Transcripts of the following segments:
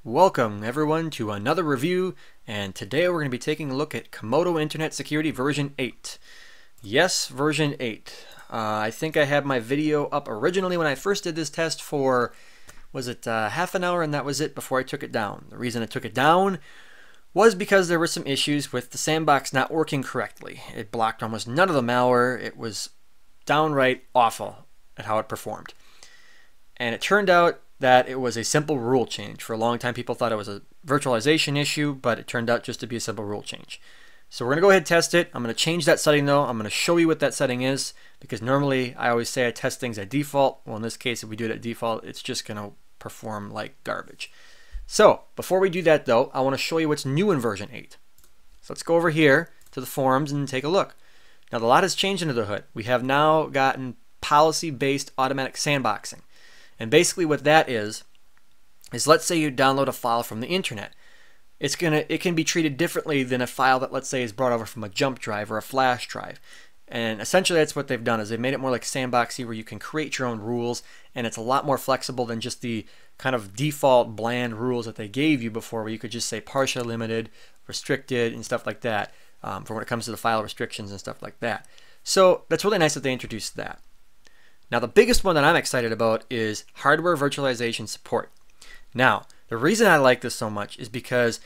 Welcome everyone to another review, and today we're going to be taking a look at Comodo Internet Security version 8. Yes, version 8. I think I had my video up originally when I first did this test for, was it half an hour, and that was it before I took it down. The reason I took it down was because there were some issues with the sandbox not working correctly. It blocked almost none of the malware. It was downright awful at how it performed. And it turned out that it was a simple rule change. For a long time, people thought it was a virtualization issue, but it turned out just to be a simple rule change. So we're going to go ahead and test it. I'm going to change that setting though. I'm going to show you what that setting is, because normally I always say I test things at default. Well, in this case, if we do it at default, it's just going to perform like garbage. So before we do that though, I want to show you what's new in version 8. So let's go over here to the forums and take a look. Now a lot has changed under the hood. We have now gotten policy-based automatic sandboxing. And basically what that is let's say you download a file from the internet. It can be treated differently than a file that, let's say, is brought over from a jump drive or a flash drive. And essentially that's what they've done, is they've made it more like sandboxy, where you can create your own rules, and it's a lot more flexible than just the kind of default bland rules that they gave you before, where you could just say partially limited, restricted, and stuff like that, for when it comes to the file restrictions and stuff like that. So that's really nice that they introduced that. Now the biggest one that I'm excited about is hardware virtualization support. Now, the reason I like this so much is because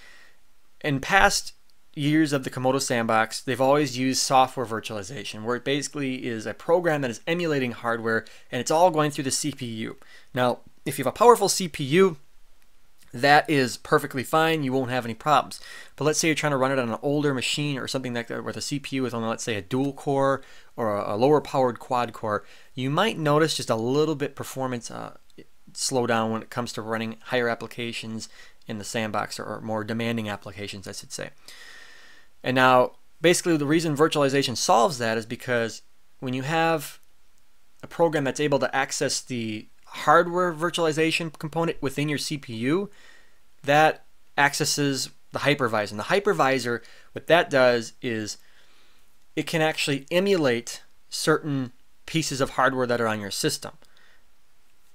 in past years of the Comodo sandbox, they've always used software virtualization, where it basically is a program that is emulating hardware, and it's all going through the CPU. Now, if you have a powerful CPU, that is perfectly fine. You won't have any problems. But let's say you're trying to run it on an older machine or something like that, where the CPU is on, let's say, a dual core or a lower powered quad core, you might notice just a little bit performance slow down when it comes to running higher applications in the sandbox, or more demanding applications, I should say. And now, basically, the reason virtualization solves that is because when you have a program that's able to access the hardware virtualization component within your CPU, that accesses the hypervisor. And the hypervisor, what that does is it can actually emulate certain pieces of hardware that are on your system.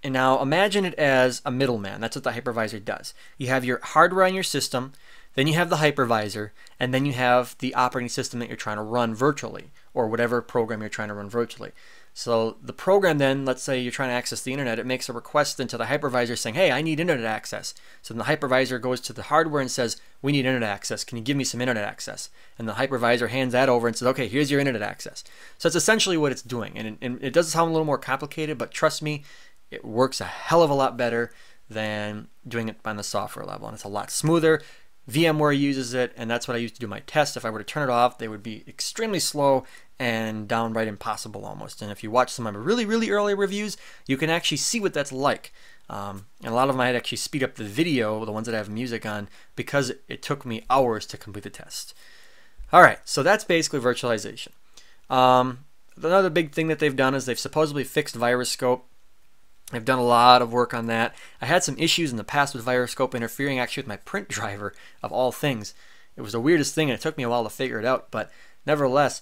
And now imagine it as a middleman. That's what the hypervisor does. You have your hardware on your system, then you have the hypervisor, and then you have the operating system that you're trying to run virtually, or whatever program you're trying to run virtually. So the program then, let's say you're trying to access the internet, it makes a request into the hypervisor saying, hey, I need internet access. So then the hypervisor goes to the hardware and says, we need internet access. Can you give me some internet access? And the hypervisor hands that over and says, okay, here's your internet access. So it's essentially what it's doing. And it does sound a little more complicated, but trust me, it works a hell of a lot better than doing it on the software level. And it's a lot smoother. VMware uses it, and that's what I used to do my tests. If I were to turn it off, they would be extremely slow and downright impossible almost. And if you watch some of my really early reviews, you can actually see what that's like. And a lot of them I had actually speed up the video, the ones that have music on, because it took me hours to complete the test. Alright, so that's basically virtualization. Another big thing that they've done is they've supposedly fixed virus scope. I've done a lot of work on that. I had some issues in the past with Viroscope interfering actually with my print driver, of all things. It was the weirdest thing, and it took me a while to figure it out, but nevertheless,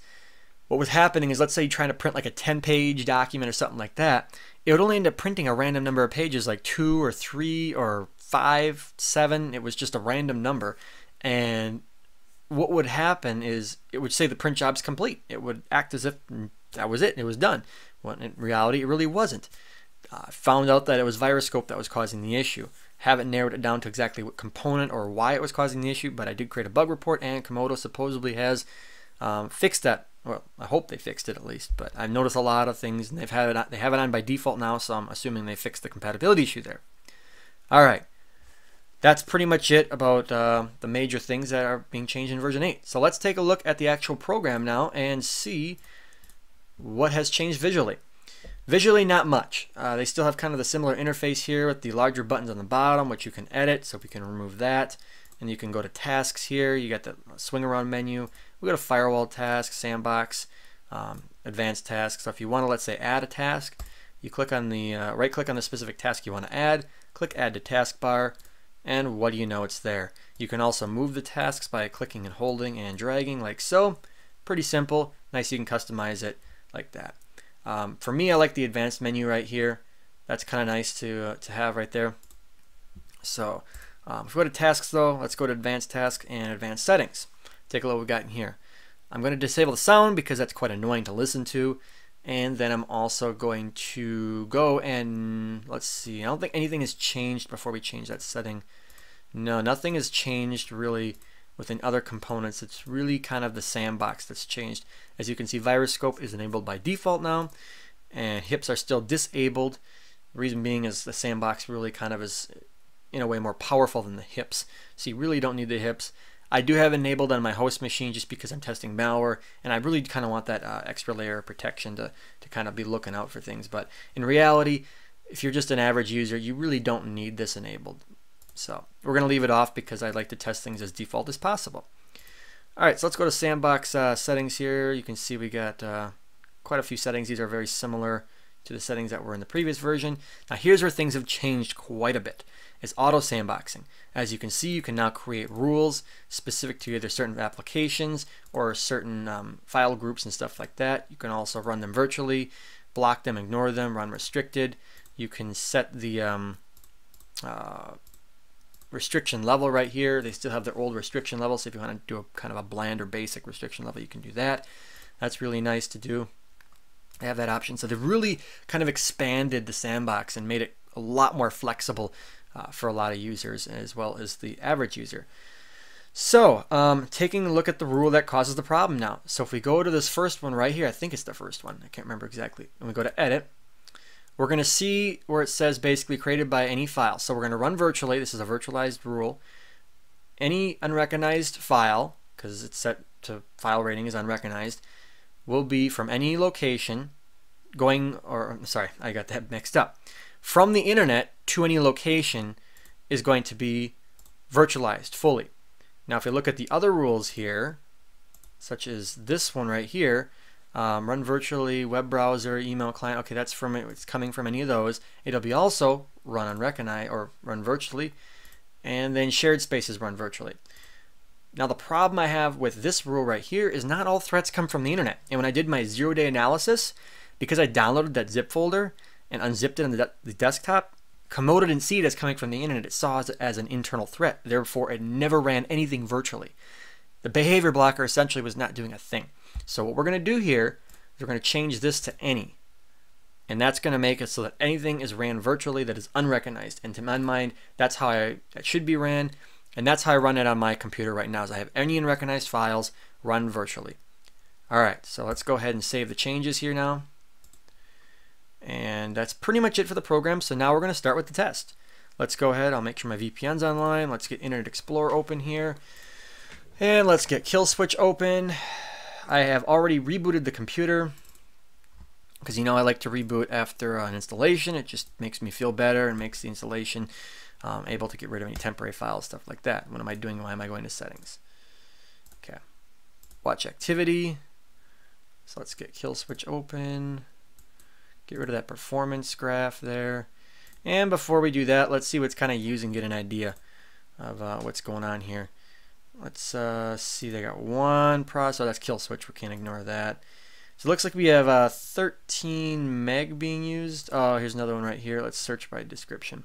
what was happening is, let's say you're trying to print like a 10-page document or something like that, it would only end up printing a random number of pages, like 2 or 3 or 5, 7. It was just a random number, and what would happen is it would say the print job's complete. It would act as if that was it, it was done. When in reality, it really wasn't. I found out that it was Viroscope that was causing the issue. Haven't narrowed it down to exactly what component or why it was causing the issue, but I did create a bug report, and Comodo supposedly has fixed that. Well, I hope they fixed it at least, but I've noticed a lot of things, and they have it on by default now, so I'm assuming they fixed the compatibility issue there. Alright, that's pretty much it about the major things that are being changed in version 8. So let's take a look at the actual program now and see what has changed visually. Visually, not much. They still have kind of the similar interface here with the larger buttons on the bottom, which you can edit, so we can remove that. And you can go to tasks here. You got the swing around menu. We got a firewall task, sandbox, advanced tasks. So if you want to, let's say, add a task, you click on the right click on the specific task you want to add, click add to taskbar, and what do you know, it's there. You can also move the tasks by clicking and holding and dragging like so. Pretty simple. Nice, you can customize it like that. For me, I like the advanced menu right here. That's kind of nice to have right there. So If we go to tasks though, let's go to advanced task and advanced settings. Take a look what we've got in here. I'm going to disable the sound because that's quite annoying to listen to. And then I'm also going to go and, let's see, I don't think anything has changed before we change that setting. No, nothing has changed really within other components. It's really kind of the sandbox that's changed. As you can see, virus scope is enabled by default now, and hips are still disabled. The reason being is the sandbox really kind of is in a way more powerful than the hips. So you really don't need the hips. I do have enabled on my host machine just because I'm testing malware, and I really kind of want that extra layer of protection to kind of be looking out for things. But in reality, if you're just an average user, you really don't need this enabled. So we're going to leave it off because I'd like to test things as default as possible. Alright, so let's go to sandbox settings here. You can see we got quite a few settings. These are very similar to the settings that were in the previous version. Now here's where things have changed quite a bit. It's auto sandboxing. As you can see, you can now create rules specific to either certain applications or certain file groups and stuff like that. You can also run them virtually, block them, ignore them, run restricted. You can set the restriction level right here. They still have their old restriction level, so if you want to do a kind of a bland or basic restriction level, you can do that. That's really nice to do. They have that option. So they've really kind of expanded the sandbox and made it a lot more flexible for a lot of users as well as the average user. So taking a look at the rule that causes the problem now. So if we go to this first one right here, I think it's the first one, I can't remember exactly, and we go to edit, we're going to see where it says basically created by any file. So we're going to run virtually. This is a virtualized rule. Any unrecognized file, because it's set to file rating is unrecognized, will be from any location going, or sorry, I got that mixed up. From the internet to any location is going to be virtualized fully. Now if you look at the other rules here, such as this one right here, run virtually, web browser, email client, okay, that's from it, it's coming from any of those. It'll be also run unrecognized or run virtually, and then shared spaces run virtually. Now the problem I have with this rule right here is not all threats come from the internet. And when I did my 0-day analysis, because I downloaded that zip folder and unzipped it on the desktop, Comodo didn't see it as coming from the internet. It saw it as an internal threat. Therefore, it never ran anything virtually. The behavior blocker essentially was not doing a thing. So what we're going to do here is we're going to change this to any. And that's going to make it so that anything is ran virtually that is unrecognized. And to my mind, that's how it should be ran. And that's how I run it on my computer right now, is I have any unrecognized files run virtually. Alright, so let's go ahead and save the changes here now. And that's pretty much it for the program. So now we're going to start with the test. Let's go ahead. I'll make sure my VPN's online. Let's get Internet Explorer open here. And let's get Kill Switch open. I have already rebooted the computer because, you know, I like to reboot after an installation. It just makes me feel better and makes the installation able to get rid of any temporary files, stuff like that. What am I doing? Why am I going to settings? Okay. Watch activity. So let's get Kill Switch open. Get rid of that performance graph there. And before we do that, let's see what's kind of used and get an idea of what's going on here. Let's see, they got one process. Oh, that's Kill Switch. We can't ignore that. So it looks like we have 13 meg being used. Oh, here's another one right here. Let's search by description.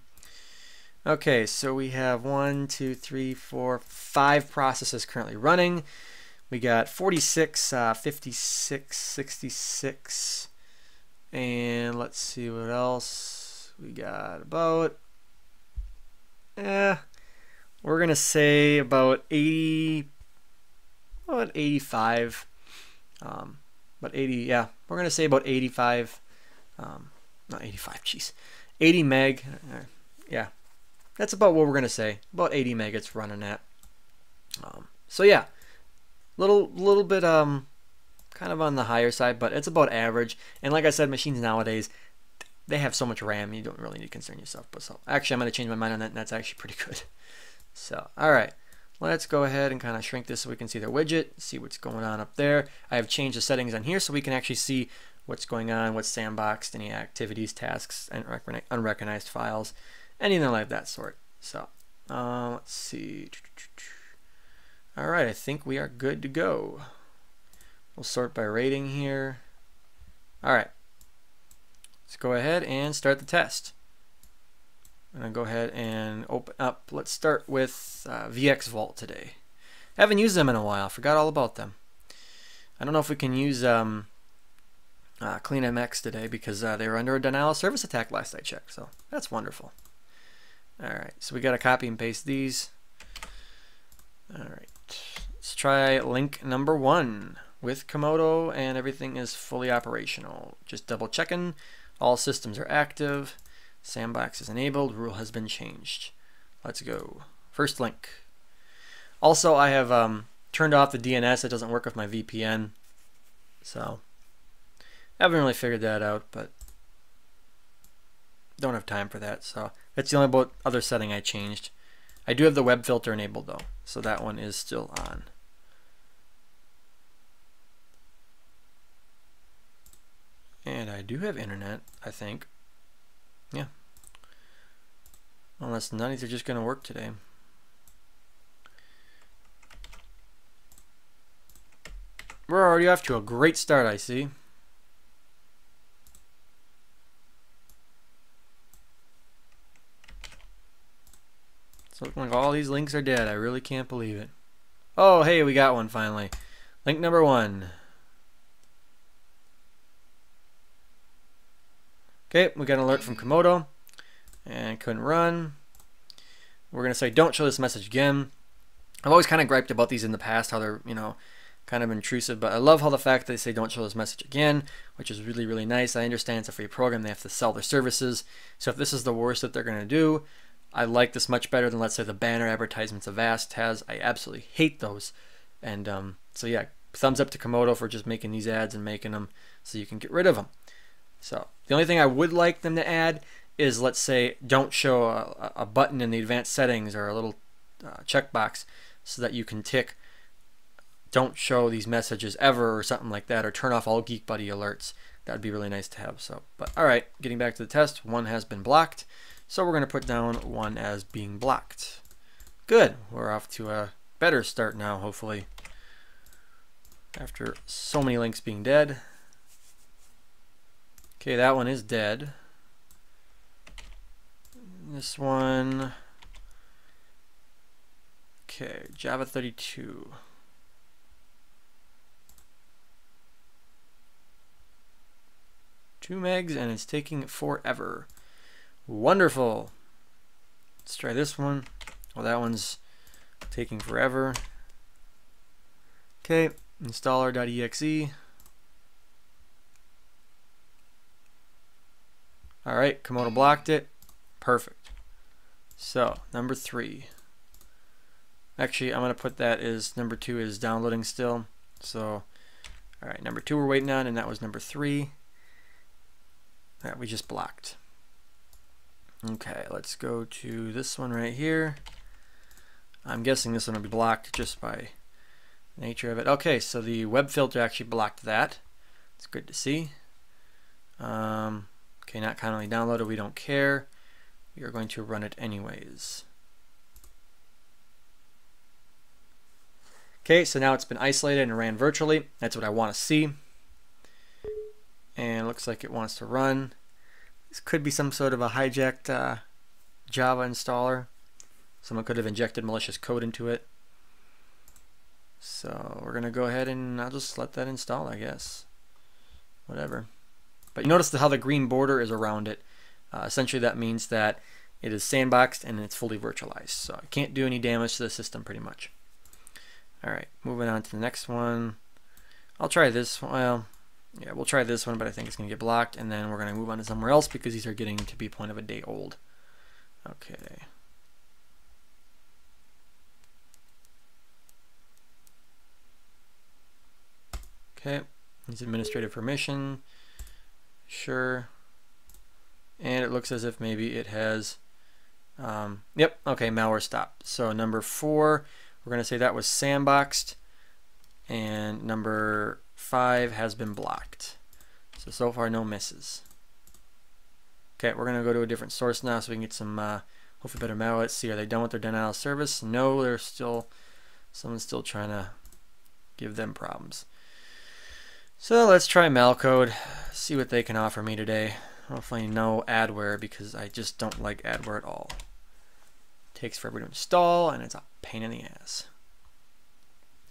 Okay, so we have 1, 2, 3, 4, 5 processes currently running. We got 46, 56, 66. And let's see what else we got. About, we're gonna say about 80, about 85, about 80. Yeah, we're gonna say about 85. Not 85. Jeez, 80 meg. Yeah, that's about what we're gonna say. About 80 meg it's running at. So yeah, little bit kind of on the higher side, but it's about average. And like I said, machines nowadays, they have so much RAM, you don't really need to concern yourself. But so actually, I'm going to change my mind on that, and that's actually pretty good. So, all right, let's go ahead and kind of shrink this so we can see their widget, see what's going on up there. I have changed the settings on here so we can actually see what's going on, what's sandboxed, any activities, tasks, and unrecognized files, anything like that sort. So, let's see. All right, I think we are good to go. We'll sort by rating here. All right, let's go ahead and start the test. I'm going to go ahead and open up. Let's start with VX Vault today. I haven't used them in a while. Forgot all about them. I don't know if we can use CleanMX today because they were under a denial of service attack last I checked. So that's wonderful. Alright, so we got to copy and paste these. Alright, let's try link number 1 with Comodo, and everything is fully operational. Just double checking. All systems are active. Sandbox is enabled. Rule has been changed. Let's go. First link. Also, I have turned off the DNS. It doesn't work with my VPN. So, I haven't really figured that out, but don't have time for that. So, that's the only other setting I changed. I do have the web filter enabled though, so that one is still on. And I do have internet, I think. Yeah. Unless none of these are just going to work today. We're already off to a great start, I see. So looking like all these links are dead. I really can't believe it. Oh, hey, we got one finally. Link number 1. Okay, we got an alert from Comodo and couldn't run. We're going to say don't show this message again. I've always kind of griped about these in the past, how they're, you know, kind of intrusive, but I love how the fact that they say don't show this message again, which is really, really nice. I understand it's a free program. They have to sell their services. So if this is the worst that they're going to do, I like this much better than, let's say, the banner advertisements Avast has. I absolutely hate those. And so yeah, thumbs up to Comodo for just making these ads and making them so you can get rid of them. So the only thing I would like them to add is, let's say, don't show a button in the advanced settings or a little checkbox so that you can tick don't show these messages ever or something like that, or turn off all Geek Buddy alerts. That would be really nice to have. So, but all right, getting back to the test, 1 has been blocked. So we're going to put down 1 as being blocked. Good. We're off to a better start now, hopefully, after so many links being dead. Okay, that one is dead. This one, okay, Java 32. Two megs, and it's taking forever. Wonderful. Let's try this one. Well, that one's taking forever. Okay, installer.exe. All right, Comodo blocked it. Perfect. So, number 3. Actually, I'm going to put that as number 2 is downloading still. So, all right, number 2 we're waiting on, and that was number 3. That we just blocked. Okay, let's go to this one right here. I'm guessing this one will be blocked just by nature of it. Okay, so the web filter actually blocked that. It's good to see. Okay, not currently downloaded, we don't care. We are going to run it anyways. Okay, so now it's been isolated and ran virtually. That's what I want to see. And it looks like it wants to run. This could be some sort of a hijacked Java installer. Someone could have injected malicious code into it. So we're going to go ahead and I'll just let that install, I guess. Whatever. But you notice how the green border is around it. Essentially that means that it is sandboxed and it's fully virtualized. So it can't do any damage to the system pretty much. Alright, moving on to the next one. I'll try this one. Well, yeah, we'll try this one, but I think it's going to get blocked. And then we're going to move on to somewhere else because these are getting to be point of a day old. Okay. Okay, needs administrative permission. Sure. And it looks as if maybe it has, yep, okay, malware stop. So number 4, we're going to say that was sandboxed. And number 5 has been blocked. So far no misses. Okay, we're going to go to a different source now so we can get some, hopefully better malware. Let's see, are they done with their denial of service? No, they're still, someone's still trying to give them problems. So let's try malcode, see what they can offer me today. Hopefully no adware, because I just don't like adware at all. Takes forever to install, and it's a pain in the ass.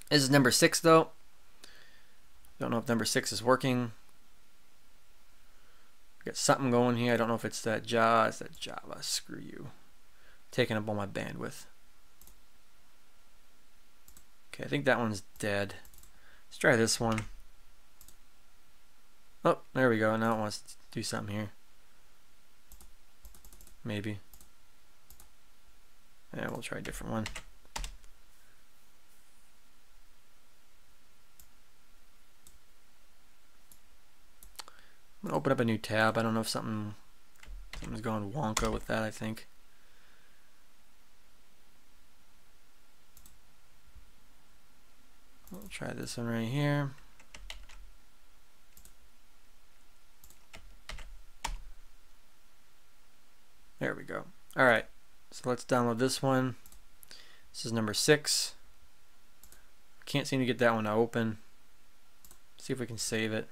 This is number 6 though. Don't know if number 6 is working. Got something going here. I don't know if it's that Java. It's that Java. Screw you. Taking up all my bandwidth. Okay, I think that one's dead. Let's try this one. Oh, there we go. Now it wants to do something here. Maybe. Yeah, we'll try a different one. I'm gonna open up a new tab. I don't know if something's going wonka with that, I think. We'll try this one right here. There we go. Alright, so let's download this one. This is number 6. Can't seem to get that one to open. See if we can save it.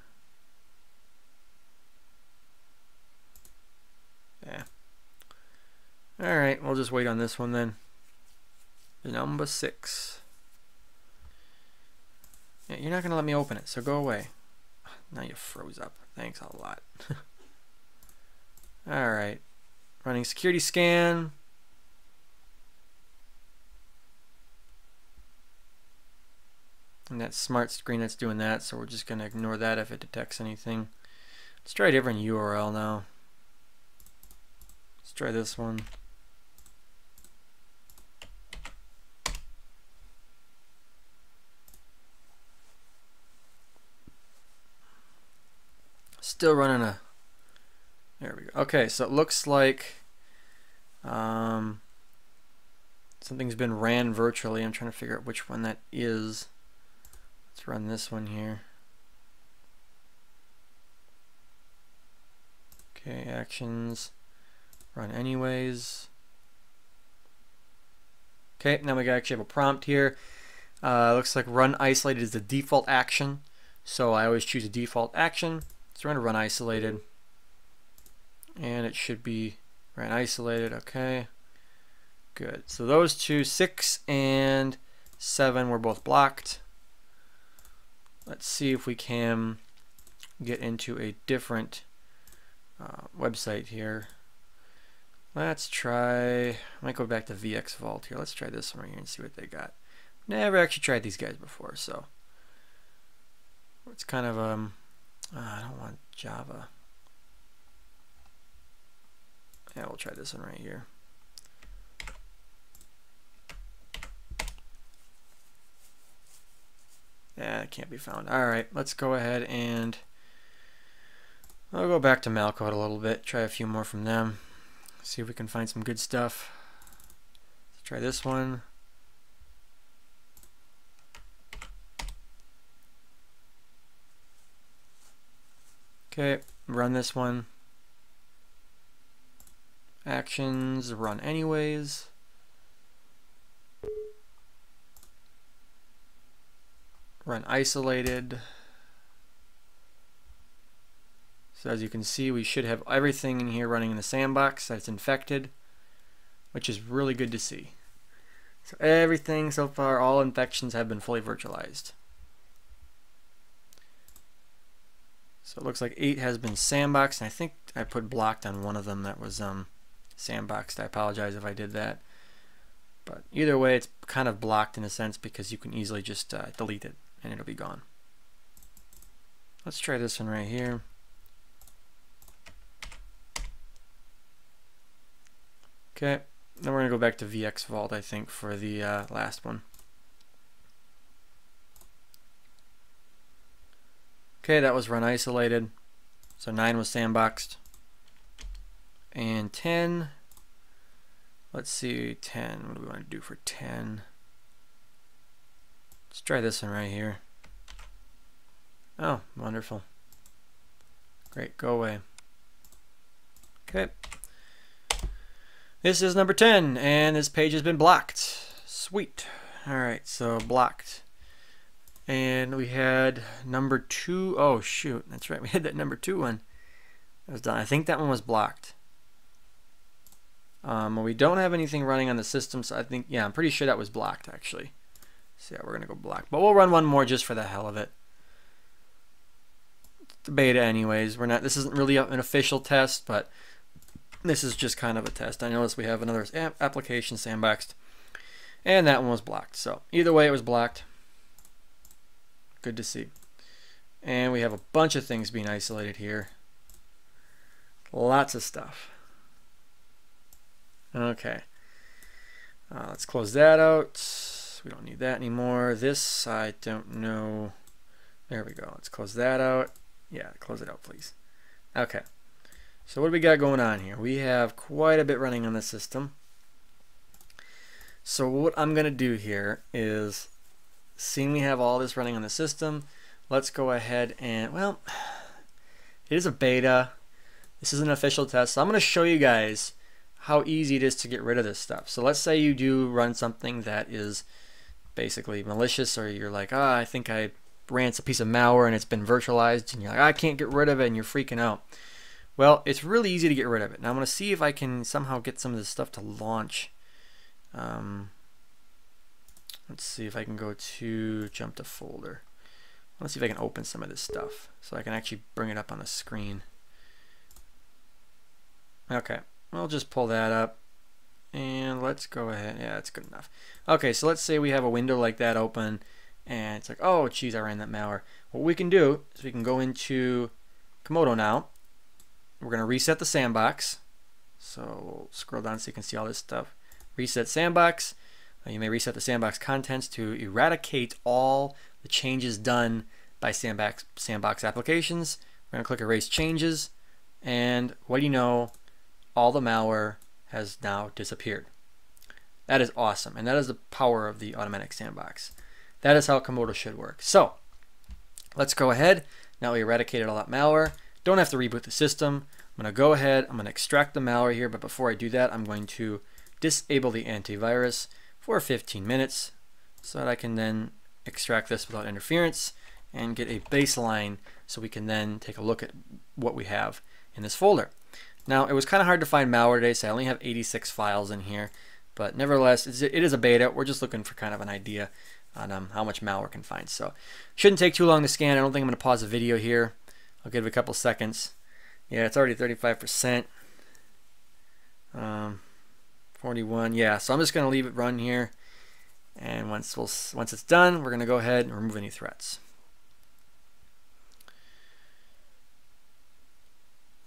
Yeah. Alright, we'll just wait on this one then. Number 6. Yeah, you're not going to let me open it, so go away. Now you froze up. Thanks a lot. Alright. Running security scan. And that smart screen that's doing that, so we're just going to ignore that if it detects anything. Let's try a different URL now. Let's try this one. Still running a... There we go. Okay, so it looks like something's been ran virtually. I'm trying to figure out which one that is. Let's run this one here. Okay, actions. Run anyways. Okay, now we actually have a prompt here. Looks like run isolated is the default action. So I always choose a default action. So we're going to run isolated. And it should be ran isolated. Okay. Good. So those two, 6 and 7, were both blocked. Let's see if we can get into a different website here. Let's try, I might go back to VX Vault here. Let's try this one right here and see what they got. Never actually tried these guys before, so it's kind of I don't want Java. Yeah, we'll try this one right here. Yeah, it can't be found. Alright, let's go ahead and I'll go back to Malcode a little bit, try a few more from them, see if we can find some good stuff. Let's try this one. Okay, run this one. Actions, run anyways. Run isolated. So as you can see, we should have everything in here running in the sandbox that's infected, which is really good to see. So everything so far, all infections have been fully virtualized. So it looks like 8 has been sandboxed, and I think I put blocked on one of them that was sandboxed. I apologize if I did that. But either way, it's kind of blocked in a sense because you can easily just delete it and it'll be gone. Let's try this one right here. Okay, then we're going to go back to VX Vault, I think, for the last one. Okay, that was run isolated. So 9 was sandboxed. And 10, let's see, 10, what do we want to do for 10? Let's try this one right here. Oh, wonderful. Great, go away. Okay. This is number 10, and this page has been blocked. Sweet. Alright, so blocked. And we had number 2. Oh, shoot. That's right. We had that number 2 one. That was done. I think that one was blocked. Well, we don't have anything running on the system, so I think, yeah, I'm pretty sure that was blocked actually. So yeah, we're gonna go block, but we'll run one more just for the hell of it. It's the beta, anyways. We're not. This isn't really an official test, but this is just kind of a test. I noticed we have another application sandboxed, and that one was blocked. So either way, it was blocked. Good to see. And we have a bunch of things being isolated here. Lots of stuff. Okay. Let's close that out. We don't need that anymore. This, I don't know. There we go. Let's close that out. Yeah, close it out, please. Okay. So what do we got going on here? We have quite a bit running on the system. So what I'm going to do here is, seeing we have all this running on the system, let's go ahead and, well, it is a beta. This is an official test. So I'm going to show you guys how easy it is to get rid of this stuff. So let's say you do run something that is basically malicious, or you're like, I think I ran a piece of malware and it's been virtualized, and you're like, I can't get rid of it, and you're freaking out. Well, it's really easy to get rid of it. Now I'm going to see if I can somehow get some of this stuff to launch. Let's see if I can go to jump to folder. Let's see if I can open some of this stuff so I can actually bring it up on the screen. Okay, we'll just pull that up and let's go ahead. Yeah, that's good enough. Okay, so let's say we have a window like that open and it's like, oh geez, I ran that malware. What we can do is we can go into Comodo now. We're going to reset the sandbox. So we'll scroll down so you can see all this stuff. Reset sandbox. You may reset the sandbox contents to eradicate all the changes done by sandbox applications. We're going to click erase changes, and what do you know, all the malware has now disappeared. That is awesome, and that is the power of the automatic sandbox. That is how Comodo should work. So let's go ahead. Now we eradicated all that malware. Don't have to reboot the system. I'm going to go ahead, I'm going to extract the malware here, but before I do that, I'm going to disable the antivirus for 15 minutes so that I can then extract this without interference and get a baseline so we can then take a look at what we have in this folder. Now, it was kind of hard to find malware today, so I only have 86 files in here, but nevertheless, it is a beta. We're just looking for kind of an idea on how much malware can find. So shouldn't take too long to scan. I don't think I'm going to pause the video here. I'll give it a couple seconds. Yeah, it's already 35%. 41, yeah, so I'm just going to leave it run here, and once it's done, we're going to go ahead and remove any threats.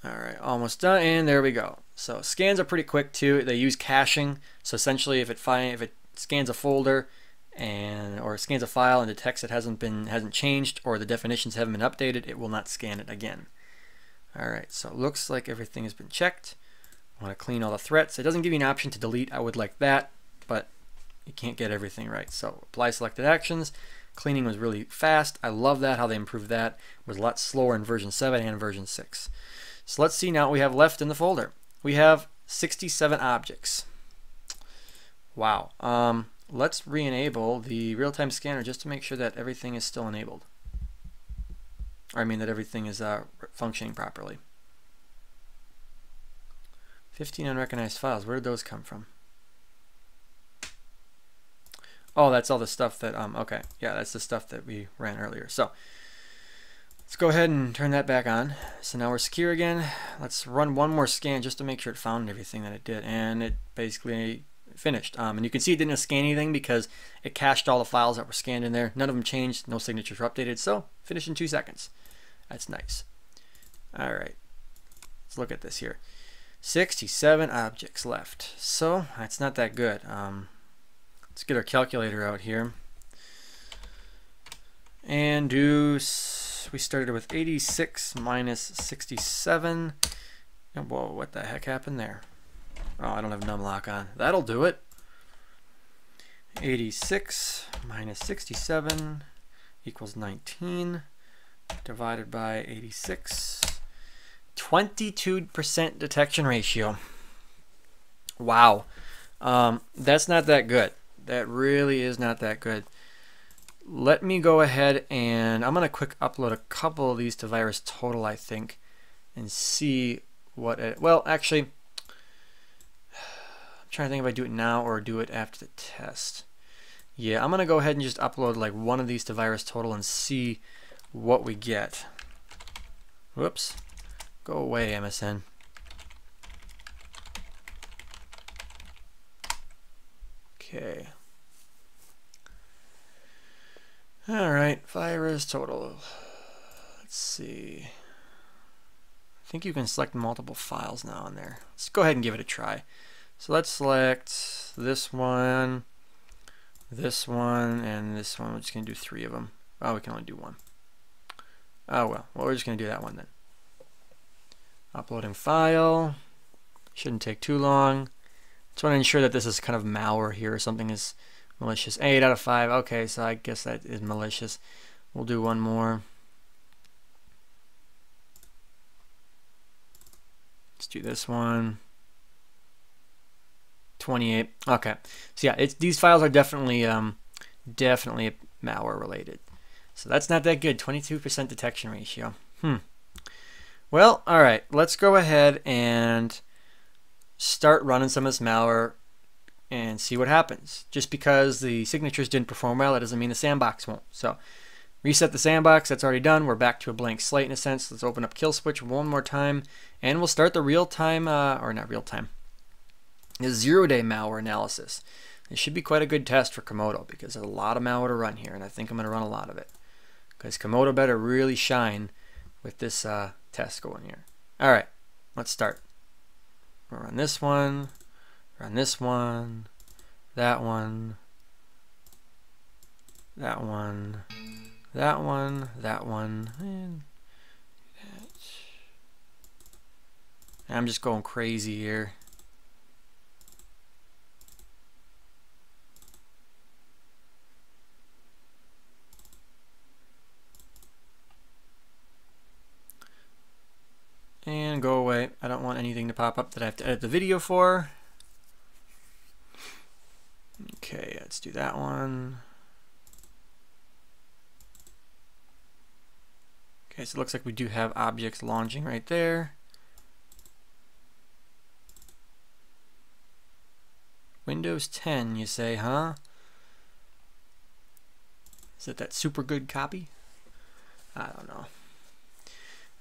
Alright, almost done, and there we go. So scans are pretty quick too. They use caching, so essentially if it scans a folder or scans a file and detects it hasn't changed, or the definitions haven't been updated, it will not scan it again. Alright, so it looks like everything has been checked. I want to clean all the threats. It doesn't give you an option to delete. I would like that, but you can't get everything right. So apply selected actions. Cleaning was really fast. I love that, how they improved that. It was a lot slower in version 7 and version 6. So let's see now what we have left in the folder. We have 67 objects. Wow. Let's re-enable the real-time scanner just to make sure that everything is still enabled. Or I mean that everything is functioning properly. 15 unrecognized files. Where did those come from? Oh, that's all the stuff that, okay. Yeah, that's the stuff that we ran earlier. So let's go ahead and turn that back on. So now we're secure again. Let's run one more scan just to make sure it found everything that it did. And it basically finished. And you can see it didn't scan anything because it cached all the files that were scanned in there. None of them changed. No signatures were updated. So finished in 2 seconds. That's nice. All right. Let's look at this here. 67 objects left, so that's not that good. Let's get our calculator out here and we started with 86 minus 67. Whoa, what the heck happened there? Oh, I don't have numlock on. That'll do it. 86 minus 67 equals 19 divided by 86. 22% detection ratio. Wow. That's not that good. That really is not that good. Let me go ahead and I'm going to quick upload a couple of these to VirusTotal, I think. and see what it, well, actually, I'm trying to think if I do it now or do it after the test. Yeah, I'm going to go ahead and just upload like one of these to VirusTotal and see what we get. Whoops. Go away, MSN. Okay. Alright, VirusTotal. Let's see. I think you can select multiple files now in there. Let's go ahead and give it a try. So let's select this one, and this one. We're just going to do 3 of them. Oh, we can only do 1. Oh well, we're just going to do that one then. Uploading file. Shouldn't take too long. Just want to ensure that this is kind of malware here or something is malicious. 8 out of 5. Okay, so I guess that is malicious. We'll do one more. Let's do this one. 28. Okay. So yeah, these files are definitely definitely malware related. So that's not that good. 22% detection ratio. Well, all right. Let's go ahead and start running some of this malware and see what happens. Just because the signatures didn't perform well, that doesn't mean the sandbox won't. So reset the sandbox. That's already done. We're back to a blank slate in a sense. Let's open up Kill Switch one more time, and we'll start the real-time, or not real-time, the 0-day malware analysis. It should be quite a good test for Comodo because there's a lot of malware to run here, and I think I'm going to run a lot of it. Because Comodo better really shine with this test going here. All right, let's start. We'll run this one, that one, that one, that one, and that. I'm just going crazy here. And go away. I don't want anything to pop up that I have to edit the video for. Okay, let's do that one. Okay, so it looks like we do have objects launching right there. Windows 10, you say, huh? Is it that super good copy? I don't know.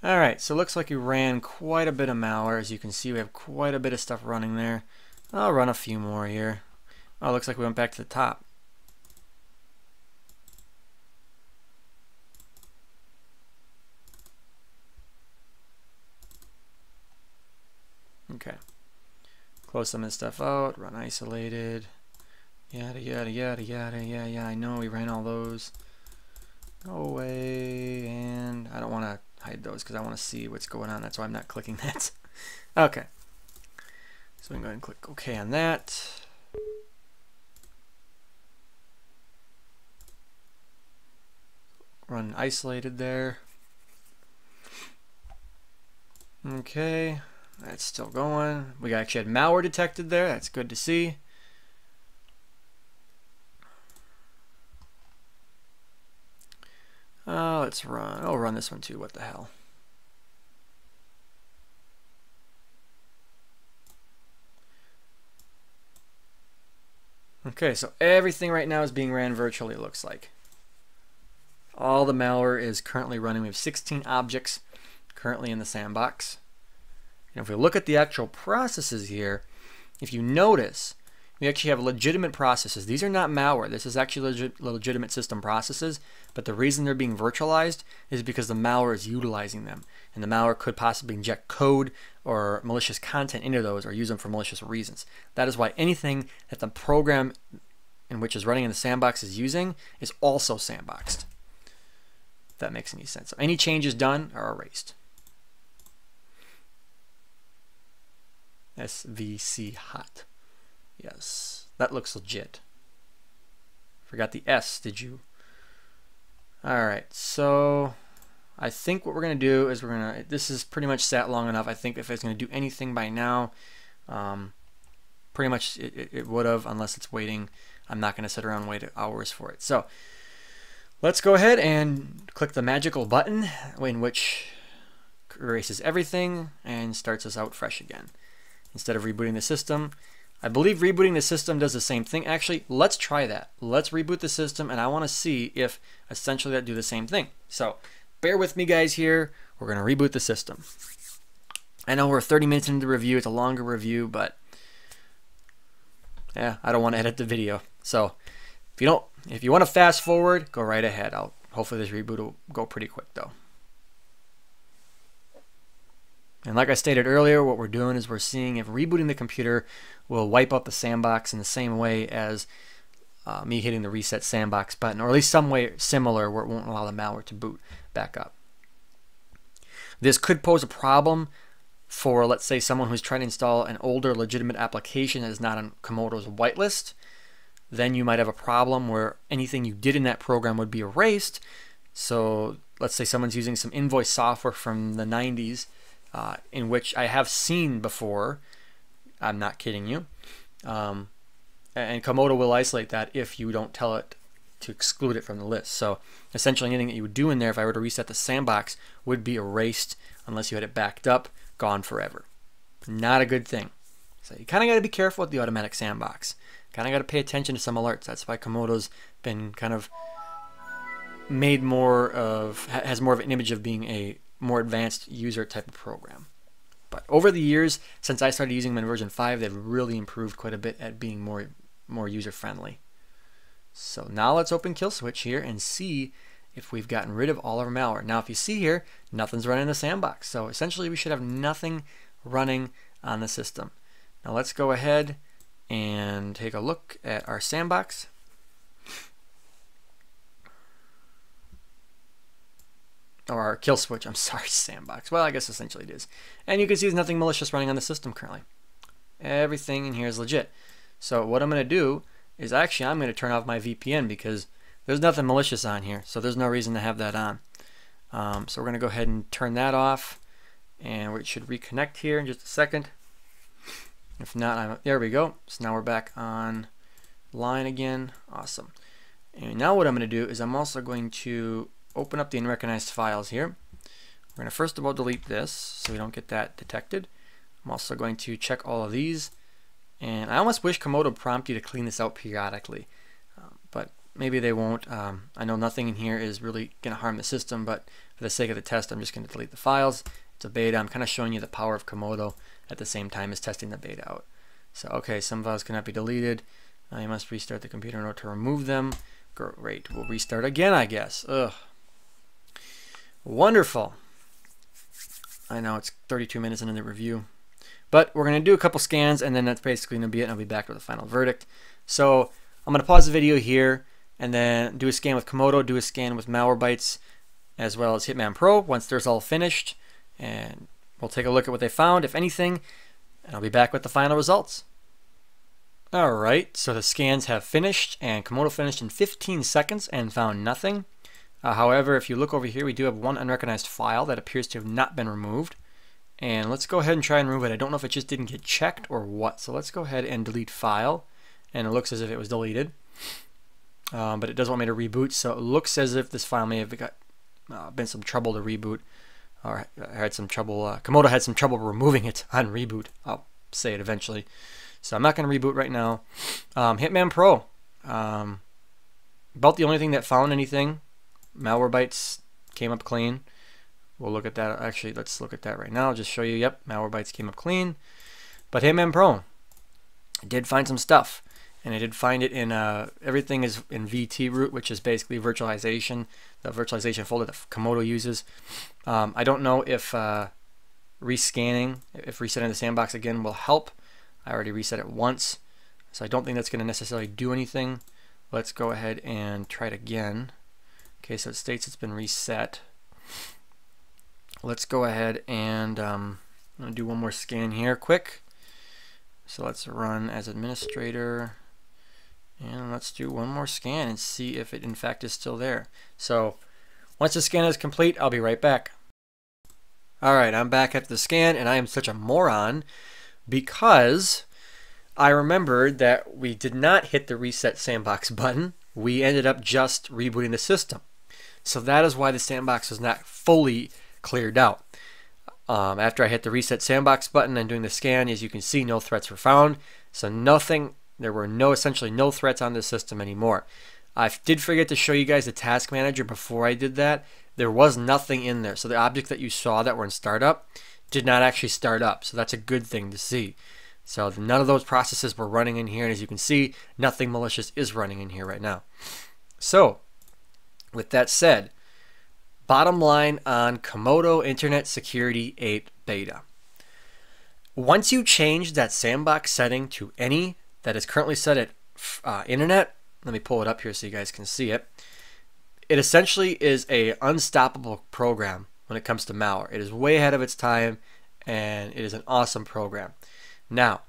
Alright, so it looks like we ran quite a bit of malware. As you can see, we have quite a bit of stuff running there. I'll run a few more here. Oh, it looks like we went back to the top. Okay. Close some of this stuff out, run isolated. Yada, yada, yada, yada, yeah, I know we ran all those. Go away, and I don't want to hide those because I want to see what's going on. That's why I'm not clicking that. Okay. So we can go ahead and click OK on that. Run isolated there. Okay. That's still going. We actually had malware detected there. That's good to see. Let's run. I'll run this one too. What the hell? Okay, so everything right now is being ran virtually, it looks like. All the malware is currently running. We have 16 objects currently in the sandbox. And if we look at the actual processes here, if you notice, we actually have legitimate processes. These are not malware. This is actually legitimate system processes, but the reason they're being virtualized is because the malware is utilizing them. And the malware could possibly inject code or malicious content into those or use them for malicious reasons. That is why anything that the program in which is running in the sandbox is using is also sandboxed. If that makes any sense. So any changes done are erased. SVC hot. Yes, that looks legit. Forgot the S, did you? Alright, so I think what we're going to do is this is pretty much sat long enough. I think if it's going to do anything by now, pretty much it would have, unless it's waiting. I'm not going to sit around and wait hours for it. So let's go ahead and click the magical button, in which erases everything and starts us out fresh again. Instead of rebooting the system, I believe rebooting the system does the same thing. Actually, let's try that. Let's reboot the system, and I want to see if essentially that do the same thing. So bear with me, guys, here. We're going to reboot the system. I know we're 30 minutes into the review. It's a longer review, but yeah, I don't want to edit the video. So if you want to fast forward, go right ahead. Hopefully this reboot will go pretty quick though. And like I stated earlier, what we're doing is we're seeing if rebooting the computer will wipe out the sandbox in the same way as me hitting the reset sandbox button, or at least some way similar where it won't allow the malware to boot back up. This could pose a problem for, let's say, someone who's trying to install an older legitimate application that is not on Comodo's whitelist. Then you might have a problem where anything you did in that program would be erased. So let's say someone's using some invoice software from the 90s, in which I have seen before. I'm not kidding you. And Comodo will isolate that if you don't tell it to exclude it from the list. So essentially anything that you would do in there, if I were to reset the sandbox, would be erased unless you had it backed up, gone forever. Not a good thing. So you kind of got to be careful with the automatic sandbox. Kind of got to pay attention to some alerts. That's why Comodo's been kind of made more of, has more of an image of being a more advanced user type of program. But over the years, since I started using them in version 5, they've really improved quite a bit at being more user friendly. So now let's open Kill Switch here and see if we've gotten rid of all our malware. Now if you see here, nothing's running in the sandbox. So essentially we should have nothing running on the system. Now let's go ahead and take a look at our sandbox. Or our Kill Switch, I'm sorry, sandbox. Well, I guess essentially it is. And you can see there's nothing malicious running on the system currently. Everything in here is legit. So what I'm going to do is actually I'm going to turn off my VPN because there's nothing malicious on here. So there's no reason to have that on. So we're going to go ahead and turn that off. And we should reconnect here in just a second. If not, there we go. So now we're back on line again. Awesome. And now what I'm going to do is I'm also going to open up the unrecognized files here. We're going to first of all delete this so we don't get that detected. I'm also going to check all of these. And I almost wish Comodo would prompt you to clean this out periodically. But maybe they won't. I know nothing in here is really going to harm the system, but for the sake of the test, I'm just going to delete the files. It's a beta. I'm kind of showing you the power of Comodo at the same time as testing the beta out. So, okay, some files cannot be deleted. You must restart the computer in order to remove them. Great. We'll restart again, I guess. Ugh. Wonderful. I know it's 32 minutes into the review. But we're going to do a couple scans, and then that's basically going to be it, and I'll be back with the final verdict. So I'm going to pause the video here, and then do a scan with Comodo, do a scan with Malwarebytes, as well as Hitman Pro once they're all finished. And we'll take a look at what they found, if anything, and I'll be back with the final results. Alright, so the scans have finished, and Comodo finished in 15 seconds and found nothing. However, if you look over here, we do have one unrecognized file that appears to have not been removed. And let's go ahead and try and remove it. I don't know if it just didn't get checked or what. So let's go ahead and delete file. And it looks as if it was deleted. But it does want me to reboot. So it looks as if this file may have been some trouble to reboot. Or had some trouble. Comodo had some trouble removing it on reboot. I'll say it eventually. So I'm not going to reboot right now. Hitman Pro. About the only thing that found anything. Malwarebytes came up clean. We'll look at that. Actually, let's look at that right now. I'll just show you. Yep, Malwarebytes came up clean. But Hitman Pro, I did find some stuff. And I did find it in, everything is in VT root, which is basically virtualization, the virtualization folder that Comodo uses. I don't know if rescanning, if resetting the sandbox again will help. I already reset it once. So I don't think that's going to necessarily do anything. Let's go ahead and try it again. Okay, so it states it's been reset. Let's go ahead and I'm going to do one more scan here quick. So let's run as administrator. And let's do one more scan and see if it in fact is still there. So once the scan is complete, I'll be right back. Alright, I'm back after the scan, and I am such a moron because I remembered that we did not hit the reset sandbox button. We ended up just rebooting the system. So that is why the sandbox was not fully cleared out. After I hit the reset sandbox button and doing the scan, as you can see, no threats were found. So there were essentially no threats on this system anymore. I did forget to show you guys the task manager before I did that. There was nothing in there. So the objects that you saw that were in startup did not actually start up. So that's a good thing to see. So none of those processes were running in here. And as you can see, nothing malicious is running in here right now. So with that said, bottom line on Comodo Internet Security 8 Beta. Once you change that sandbox setting to any that is currently set at Internet, let me pull it up here so you guys can see it. It essentially is a unstoppable program when it comes to malware. It is way ahead of its time, and it is an awesome program. Now,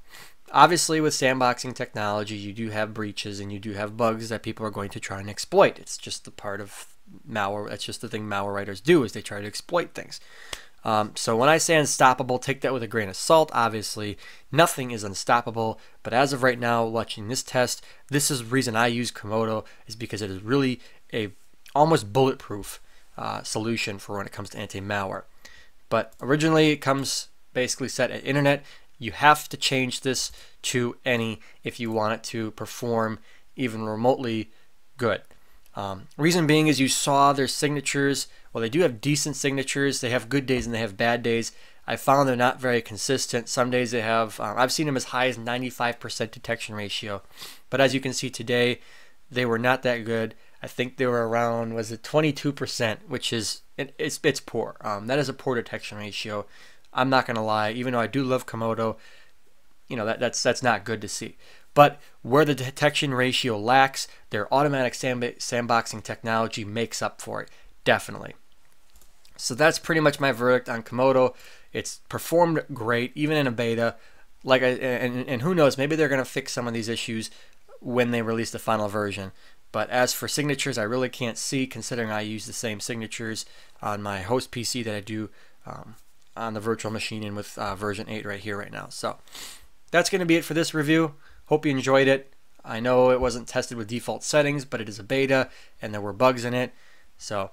obviously with sandboxing technology, you do have breaches and you do have bugs that people are going to try and exploit. It's just the part of malware. That's just the thing malware writers do, is they try to exploit things. So when I say unstoppable, take that with a grain of salt. Obviously, nothing is unstoppable. But as of right now, watching this test, this is the reason I use Comodo, is because it is really a almost bulletproof solution for when it comes to anti-malware. But originally, it comes basically set at Internet. You have to change this to any if you want it to perform even remotely good. Reason being is you saw their signatures. Well, they do have decent signatures. They have good days and they have bad days. I found they're not very consistent. Some days they have, I've seen them as high as 95% detection ratio. But as you can see today, they were not that good. I think they were around, was it 22%, which is, it's poor. That is a poor detection ratio. I'm not going to lie. Even though I do love Comodo, you know, that's not good to see. But where the detection ratio lacks, their automatic sandboxing technology makes up for it, definitely. So that's pretty much my verdict on Comodo. It's performed great, even in a beta. And who knows, maybe they're going to fix some of these issues when they release the final version. But as for signatures, I really can't see, considering I use the same signatures on my host PC that I do on the virtual machine and with version 8 right here right now. So that's going to be it for this review. Hope you enjoyed it. I know it wasn't tested with default settings, but it is a beta and there were bugs in it. So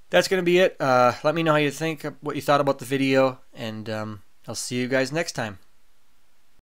that's going to be it. Let me know how you think, what you thought about the video, and I'll see you guys next time.